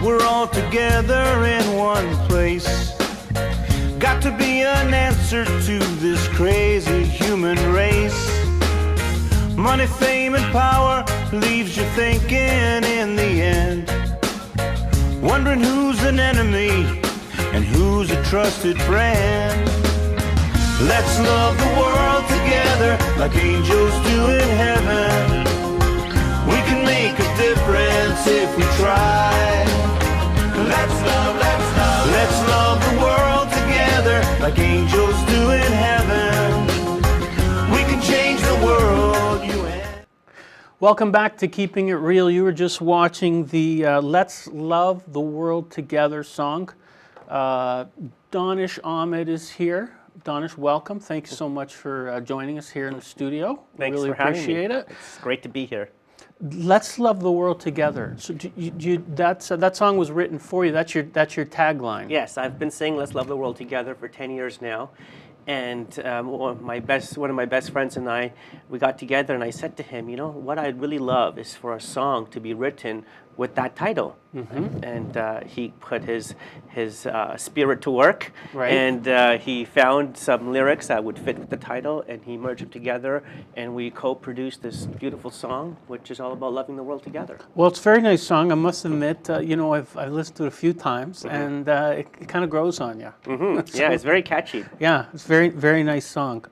we're all together in one place. Got to be an answer to this crazy human race. Money, fame, and power leaves you thinking in the end, wondering who's an enemy and who's a trusted friend. Let's love the world together like angels do in heaven. We can make a difference if we try. Let's love the world together like angels do in heaven. We can change the world, you and... Welcome back to Keeping It Real. You were just watching the Let's Love the World Together song. Danish Ahmed is here. Donish, welcome. Thanks so much for joining us here in the studio. Thanks really for having appreciate me. it. It's great to be here. Let's love the world together. So that song was written for you. That's your tagline. Yes, I've been saying "Let's love the world together" for 10 years now, and one of my best friends and I, we got together, and I said to him, you know, what I'd really love is for a song to be written with that title. Mm-hmm. And he put his spirit to work, right. And he found some lyrics that would fit with the title, and he merged them together, and we co-produced this beautiful song, which is all about loving the world together. Well, it's a very nice song, I must admit. You know, I've listened to it a few times, mm-hmm. and it kind of grows on you. Mm-hmm. So, yeah, it's very catchy. Yeah, it's very, very nice song.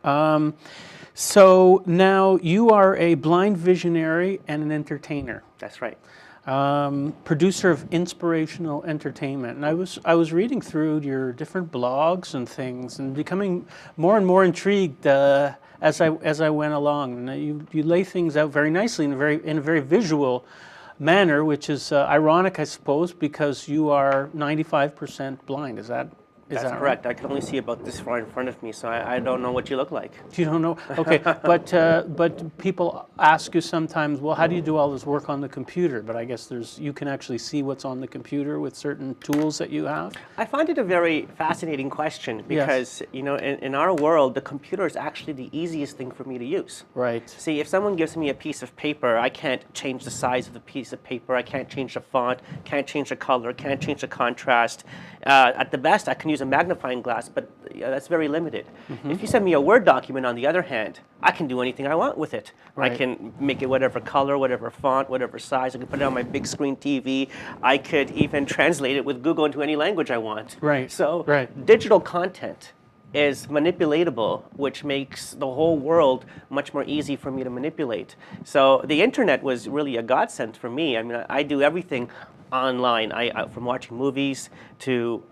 So now you are a blind visionary and an entertainer. That's right. Producer of Inspirational Entertainment, and I was reading through your different blogs and things, and becoming more and more intrigued as I went along. And you lay things out very nicely in a very visual manner, which is ironic, I suppose, because you are 95% blind. Is that? That's correct. Right? I can only see about this far in front of me, so I don't know what you look like. You don't know? Okay, but people ask you sometimes, well, how do you do all this work on the computer? But I guess you can actually see what's on the computer with certain tools that you have? I find it a very fascinating question because, yes. You know, in our world, the computer is actually the easiest thing for me to use. Right. See, if someone gives me a piece of paper, I can't change the size of the piece of paper, I can't change the font, can't change the color, can't change the contrast. At the best, I can use a magnifying glass, but that's very limited. Mm-hmm. If you send me a Word document, on the other hand, I can do anything I want with it. Right. I can make it whatever color, whatever font, whatever size. I can put it on my big screen TV. I could even translate it with Google into any language I want. Right. So right. Digital content is manipulatable, which makes the whole world much more easy for me to manipulate. So the internet was really a godsend for me. I mean, I do everything online, from watching movies to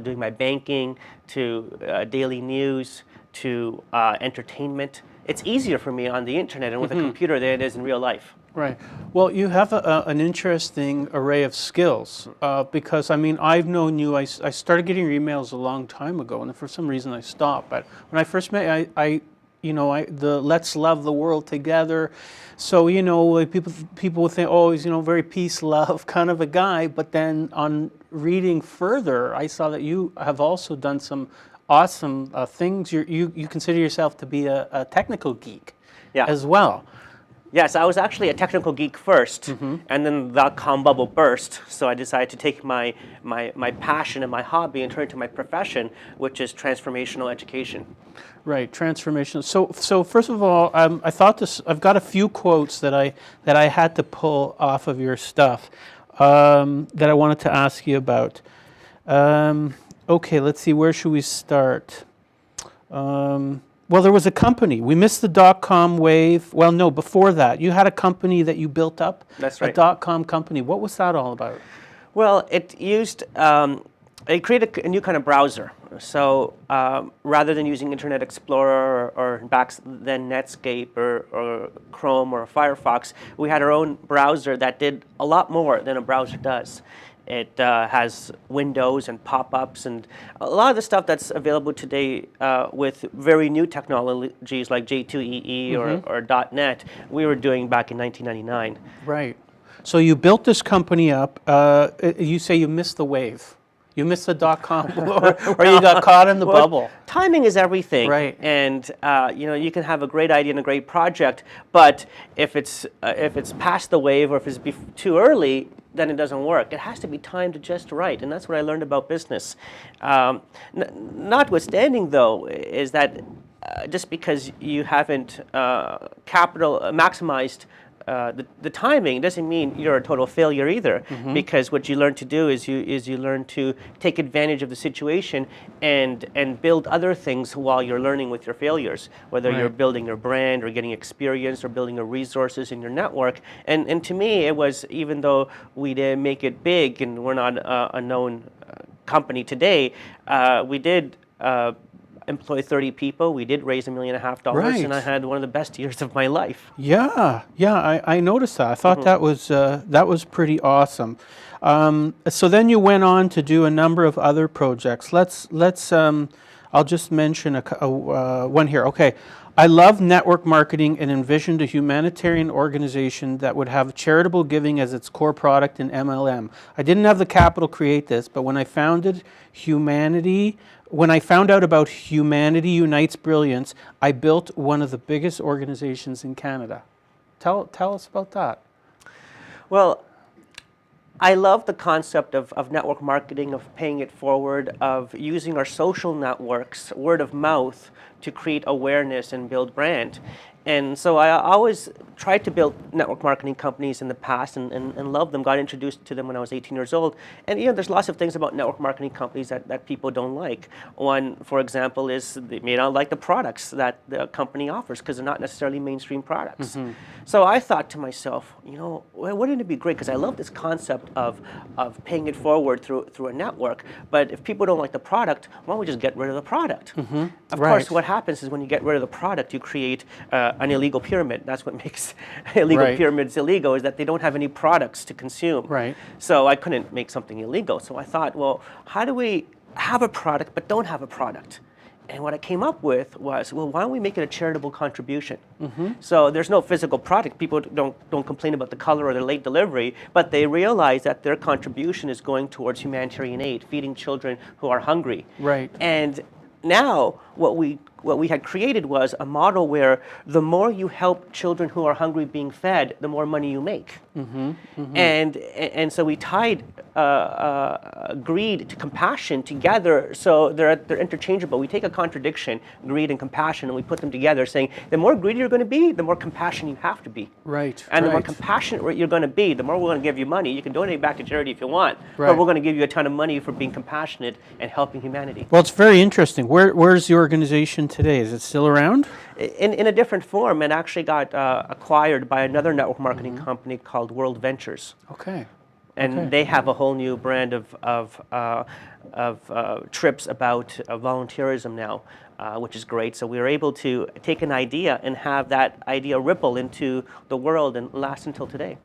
doing my banking to daily news to entertainment. It's easier for me on the internet and with a computer than it is in real life. Right. Well, you have an interesting array of skills because, I mean, I've known you, I started getting your emails a long time ago, and for some reason I stopped. But when I first met you, the Let's Love the World Together. So, you know, like people would think, oh, he's, very peace, love kind of a guy. But then on reading further, I saw that you have also done some awesome things. You consider yourself to be a technical geek as well. Yes, I was actually a technical geek first, and then the dot-com bubble burst, so I decided to take my passion and my hobby and turn it to my profession, which is transformational education. Right, transformational. So first of all, I thought I've got a few quotes that I had to pull off of your stuff that I wanted to ask you about. Okay, let's see, where should we start? Well, there was a company. We missed the dot-com wave. Well, no, before that. You had a company that you built up. That's right. A dot-com company. What was that all about? Well, it created a new kind of browser. So rather than using Internet Explorer or back then Netscape or Chrome or Firefox, we had our own browser that did a lot more than a browser does. It has windows and pop-ups and a lot of the stuff that's available today with very new technologies like J2EE or .NET, we were doing back in 1999. Right. So you built this company up. You say you missed the wave. You missed the dot-com or you got caught in the bubble. Timing is everything. Right. And you can have a great idea and a great project, but if it's past the wave or if it's too early, then it doesn't work. It has to be timed just right, and that's what I learned about business. Notwithstanding, though, is that just because you haven't maximized the timing doesn't mean you're a total failure either, because what you learn to do is you learn to take advantage of the situation and build other things while you're learning with your failures, whether you're building your brand or getting experience or building your resources in your network. And to me, it was, even though we didn't make it big and we're not a known company today, we did employ 30 people. We did raise $1.5 million, and I had one of the best years of my life. Yeah, I noticed that. I thought that was pretty awesome. So then you went on to do a number of other projects. Let's I'll just mention one here. Okay. I love network marketing and envisioned a humanitarian organization that would have charitable giving as its core product in MLM. I didn't have the capital to create this, but when I found out about Humanity Unites Brilliance, I built one of the biggest organizations in Canada. Tell us about that. Well, I love the concept of network marketing, of paying it forward, of using our social networks, word of mouth, to create awareness and build brand. And so I always tried to build network marketing companies in the past and loved them, got introduced to them when I was 18 years old. And there's lots of things about network marketing companies that people don't like. One, for example, is they may not like the products that the company offers because they're not necessarily mainstream products. So I thought to myself, wouldn't it be great, because I love this concept of paying it forward through a network, but if people don't like the product, why don't we just get rid of the product? Of course, what happens is when you get rid of the product, you create an illegal pyramid. That's what makes illegal pyramids illegal, is that they don't have any products to consume. So I couldn't make something illegal. So I thought, well, how do we have a product but don't have a product? And what I came up with was, well, why don't we make it a charitable contribution? So there's no physical product. People don't complain about the color or the late delivery, but they realize that their contribution is going towards humanitarian aid, feeding children who are hungry. And now what we had created was a model where the more you help children who are hungry being fed, the more money you make. And so we tied greed to compassion together, so they're interchangeable. We take a contradiction, greed and compassion, and we put them together, saying the more greedy you're going to be, the more compassion you have to be. And the more compassionate you're going to be, the more we're going to give you money. You can donate back to charity if you want, but we're going to give you a ton of money for being compassionate and helping humanity. Well, it's very interesting. Where's the organization today? Is it still around? In a different form. It actually got acquired by another network marketing company called World Ventures. And they have a whole new brand of trips about volunteerism now, which is great. So we were able to take an idea and have that idea ripple into the world and last until today.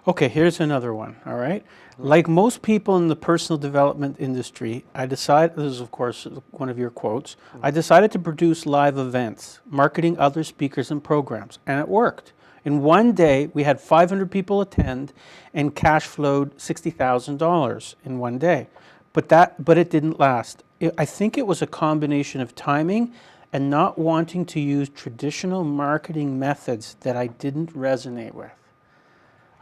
Okay, here's another one, all right? Like most people in the personal development industry, I decided, this is of course one of your quotes, I decided to produce live events, marketing other speakers and programs, and it worked. In one day, we had 500 people attend and cash flowed $60,000 in one day. But it didn't last. I think it was a combination of timing and not wanting to use traditional marketing methods that I didn't resonate with.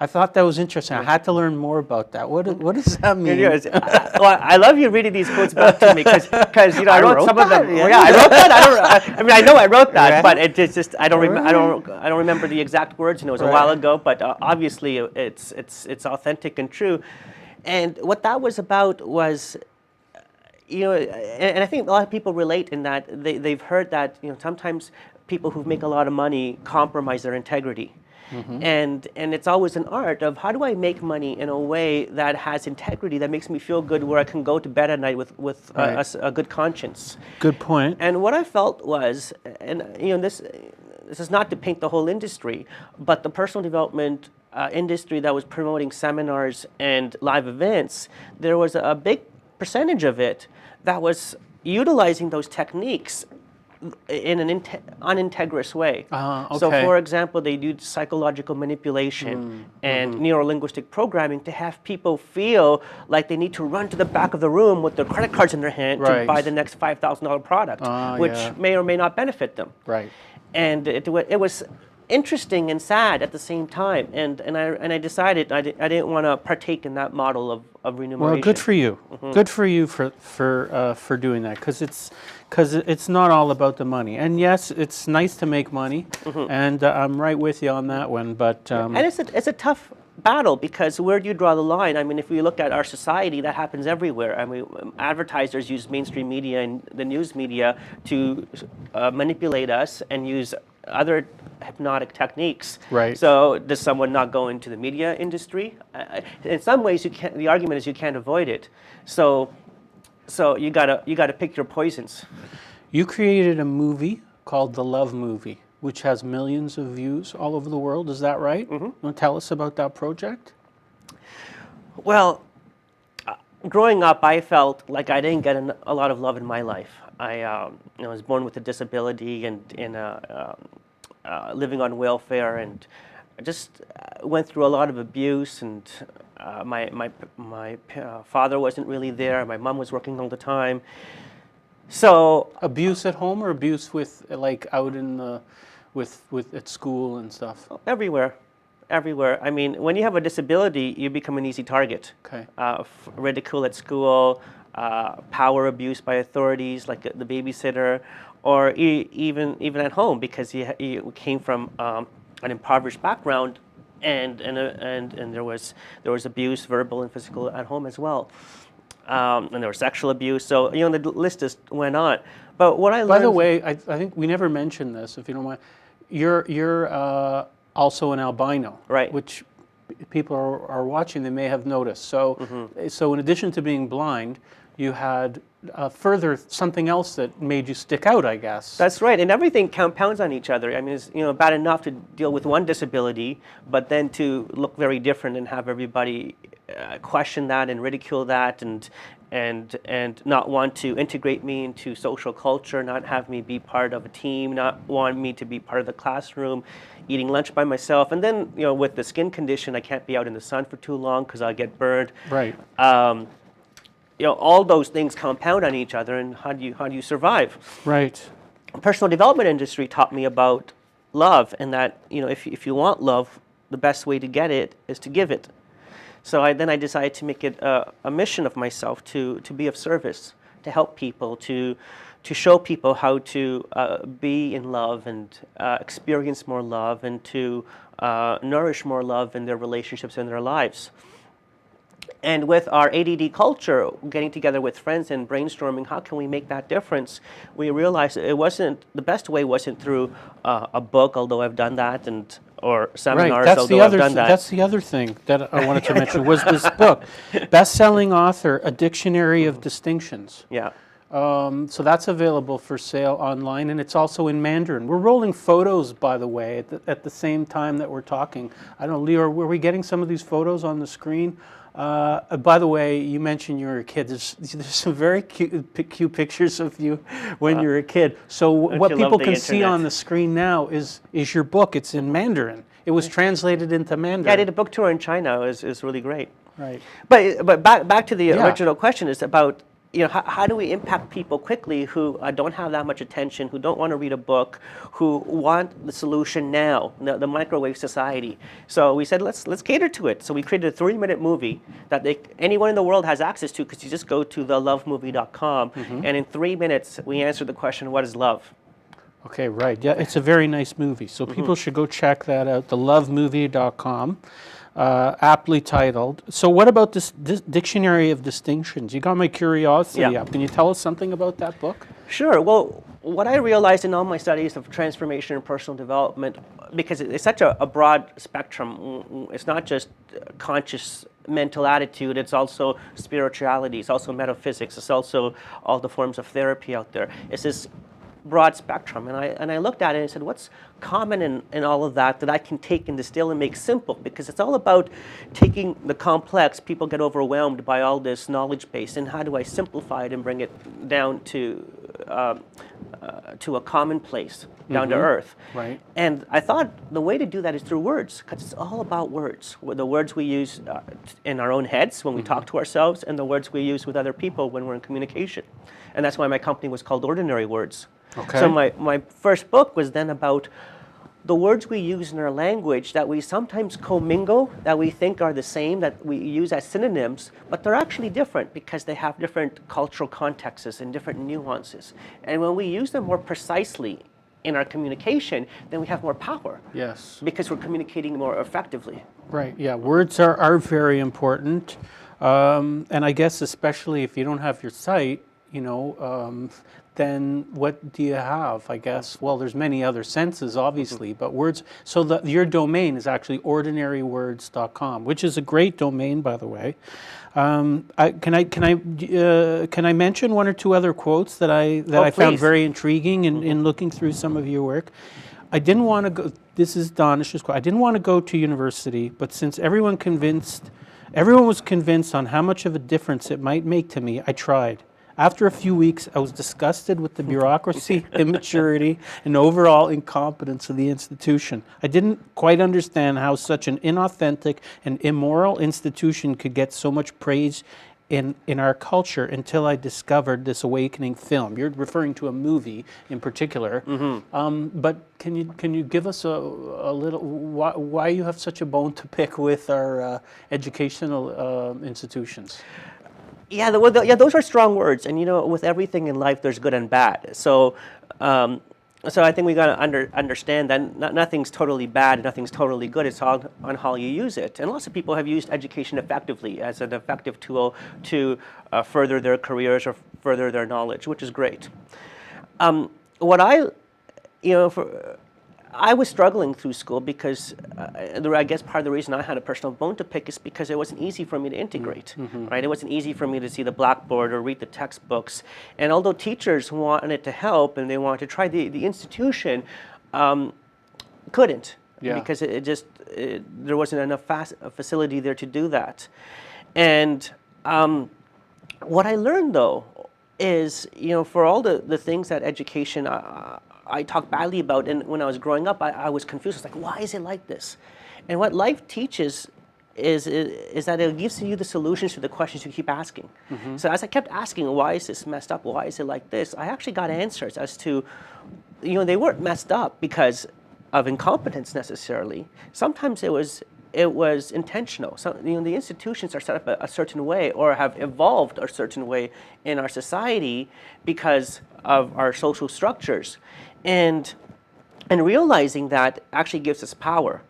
I thought that was interesting. I had to learn more about that. What does that mean? I love you reading these quotes back to me because I wrote some of them. I wrote that. I know I wrote that, but it just I don't remember the exact words. It was a while ago, but obviously it's authentic and true. And what that was about was, and I think a lot of people relate in that they've heard that sometimes people who make a lot of money compromise their integrity. And it's always an art of how do I make money in a way that has integrity, that makes me feel good, where I can go to bed at night with a good conscience. Good point. And what I felt was, and this is not to paint the whole industry, but the personal development industry that was promoting seminars and live events, there was a big percentage of it that was utilizing those techniques in an unintegrous way. So for example, they do psychological manipulation and neuro-linguistic programming to have people feel like they need to run to the back of the room with their credit cards in their hand to buy the next $5,000 product, which may or may not benefit them. And it was interesting and sad at the same time. And I decided I didn't want to partake in that model of remuneration. Well, good for you. Good for you for doing that, because it's not all about the money. And yes, it's nice to make money, and I'm right with you on that one. But and it's a tough battle, because where do you draw the line? I mean, if we look at our society, that happens everywhere. I mean, advertisers use mainstream media and the news media to manipulate us and use other hypnotic techniques. Right. So does someone not go into the media industry? In some ways, you can't. The argument is you can't avoid it. So you gotta pick your poisons. you created a movie called The Love Movie, which has millions of views all over the world. Is that right? Mm-hmm. Want to tell us about that project? Well, growing up, I felt like I didn't get a lot of love in my life. I was born with a disability and living on welfare, and I just went through a lot of abuse. And my father wasn't really there. My mom was working all the time. So abuse at home or abuse with like out in the with at school and stuff? Everywhere. I mean, when you have a disability, you become an easy target. Okay. Ridicule at school, power abuse by authorities like the babysitter, or even at home, because you came from an impoverished background, and there was abuse, verbal and physical, at home as well. And there was sexual abuse. So the list just went on. But what I learned. By the way, I think we never mentioned this. If you don't mind, you're also an albino, right? Which people are watching, they may have noticed. So, so in addition to being blind, you had further something else that made you stick out, I guess. That's right, and everything compounds on each other. I mean, it's bad enough to deal with one disability, but then to look very different and have everybody question that and ridicule that, and not want to integrate me into social culture, not have me be part of a team, not want me to be part of the classroom, eating lunch by myself. And then, with the skin condition, I can't be out in the sun for too long because I'll get burned. Right. All those things compound on each other, and how do you survive? Right. The personal development industry taught me about love, and that, if you want love, the best way to get it is to give it. So I decided to make it a mission of myself to be of service, to help people, to show people how to be in love and experience more love, and to nourish more love in their relationships and their lives. And with our ADD culture, getting together with friends and brainstorming, how can we make that difference? We realized the best way wasn't through a book, although I've done that, or seminars, right. although I've done that. That's the other thing that I wanted to mention, was this book. Best-selling author, A Dictionary of Distinctions. Yeah. So that's available for sale online, and it's also in Mandarin. We're rolling photos, by the way, at the same time that we're talking. I don't know, Leo, were we getting some of these photos on the screen? By the way, you mentioned you were a kid. There's some very cute pictures of you when you're a kid. So what people can see on the screen now is your book. It's in Mandarin. It was translated into Mandarin. Yeah, I did a book tour in China. It was really great. Right. But back to the original question is about, how do we impact people quickly who don't have that much attention, who don't want to read a book, who want the solution now, the microwave society. So we said, let's cater to it. So we created a 3-minute movie that anyone in the world has access to, because you just go to thelovemovie.com, and in 3 minutes we answer the question, what is love? Okay, right. Yeah, it's a very nice movie. So people should go check that out, thelovemovie.com. Aptly titled. So what about this Dictionary of Distinctions? You got my curiosity up. Can you tell us something about that book? Sure. Well, what I realized in all my studies of transformation and personal development, because it's such a broad spectrum, it's not just conscious mental attitude, it's also spirituality, it's also metaphysics, it's also all the forms of therapy out there. It's this broad spectrum, and I looked at it and said, what's common in all of that I can take and distill and make simple? Because it's all about taking the complex. People get overwhelmed by all this knowledge base, and how do I simplify it and bring it down to a commonplace, down to earth? Right. And I thought the way to do that is through words, because it's all about words. The words we use in our own heads when we talk to ourselves, and the words we use with other people when we're in communication. And that's why my company was called Ordinary Words. Okay. So my first book was then about the words we use in our language that we sometimes commingle, that we think are the same, that we use as synonyms, but they're actually different because they have different cultural contexts and different nuances. And when we use them more precisely in our communication, then we have more power. Yes. Because we're communicating more effectively. Right, yeah, words are very important. And I guess especially if you don't have your site, you know, then what do you have, I guess? Well, there's many other senses, obviously, but words, so your domain is actually ordinarywords.com, which is a great domain, by the way. Can I mention one or two other quotes that I found very intriguing in looking through some of your work? I didn't want to go, this is Donish's quote, I didn't want to go to university, but since everyone was convinced on how much of a difference it might make to me, I tried. After a few weeks, I was disgusted with the bureaucracy, immaturity, and overall incompetence of the institution. I didn't quite understand how such an inauthentic and immoral institution could get so much praise in our culture until I discovered this awakening film. You're referring to a movie in particular, but can you give us a little why you have such a bone to pick with our educational institutions? Yeah, those are strong words, and you know, with everything in life, there's good and bad. So, so I think we got to understand that nothing's totally bad, nothing's totally good. It's all on how you use it. And lots of people have used education effectively as an effective tool to further their careers or further their knowledge, which is great. I was struggling through school because I guess part of the reason I had a personal bone to pick is because it wasn't easy for me to integrate, right? It wasn't easy for me to see the blackboard or read the textbooks. And although teachers wanted to help and they wanted to try, the institution couldn't because there wasn't enough facility there to do that. And what I learned though is, you know, for all the things that education I talked badly about, and when I was growing up, I was confused. I was like, why is it like this? And what life teaches is that it gives you the solutions to the questions you keep asking. So as I kept asking, why is this messed up? Why is it like this? I actually got answers as to, you know, they weren't messed up because of incompetence necessarily. Sometimes it was intentional. So, you know, the institutions are set up a certain way or have evolved a certain way in our society because of our social structures. And realizing that actually gives us power.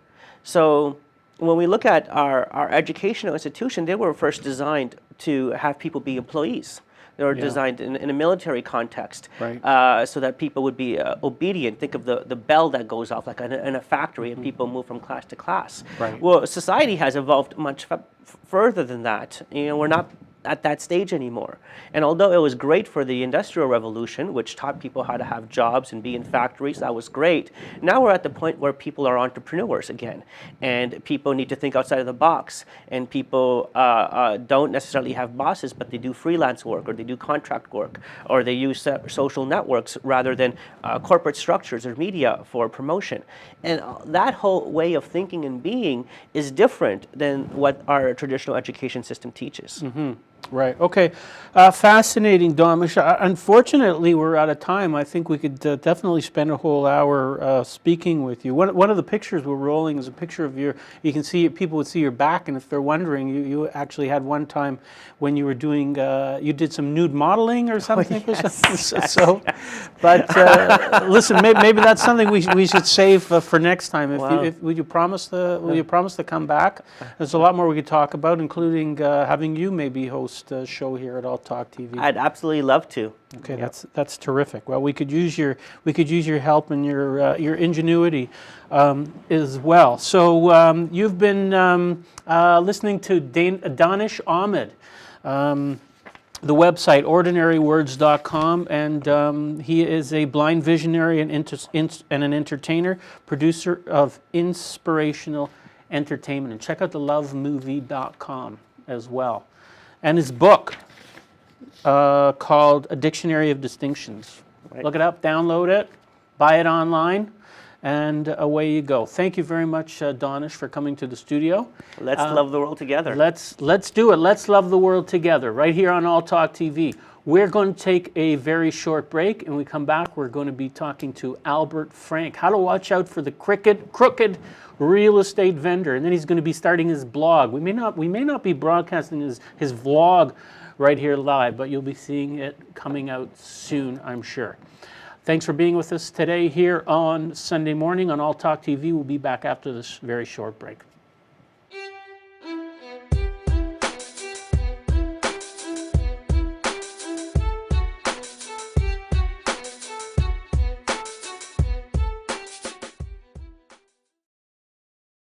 So when we look at our educational institution, they were first designed to have people be employees. They were designed in a military context, so that people would be obedient. Think of the bell that goes off like in a factory, and people move from class to class. Well, society has evolved much further than that. You know, we're not at that stage anymore. And although it was great for the Industrial Revolution, which taught people how to have jobs and be in factories, that was great. Now we're at the point where people are entrepreneurs again, and people need to think outside of the box, and people don't necessarily have bosses, but they do freelance work, or they do contract work, or they use social networks rather than corporate structures or media for promotion. And that whole way of thinking and being is different than what our traditional education system teaches. Right. Okay. Fascinating, Donish. Unfortunately, we're out of time. I think we could definitely spend a whole hour speaking with you. One of the pictures we're rolling is a picture of you can see, people would see your back, and if they're wondering, you actually had one time when you were doing, you did some nude modeling or something. But listen, maybe that's something we should save for next time. Will you promise to come back? There's a lot more we could talk about, including having you maybe host a show here at All Talk TV. I'd absolutely love to. Okay, that's terrific. Well, we could use your help and your ingenuity as well. So you've been listening to Danish Ahmed. The website ordinarywords.com, and he is a blind visionary and an entertainer, producer of Inspirational Entertainment. And check out thelovemovie.com as well. And his book called A Dictionary of Distinctions. Look it up, download it, buy it online, and away you go. Thank you very much, Donish, for coming to the studio. Let's love the world together. Let's do it. Let's love the world together, right here on All Talk TV. We're going to take a very short break, and when we come back, we're going to be talking to Albert Frank, how to watch out for the crooked real estate vendor. And then he's going to be starting his blog. We may not be broadcasting his vlog right here live, but you'll be seeing it coming out soon, I'm sure. Thanks for being with us today here on Sunday morning on All Talk TV. We'll be back after this very short break.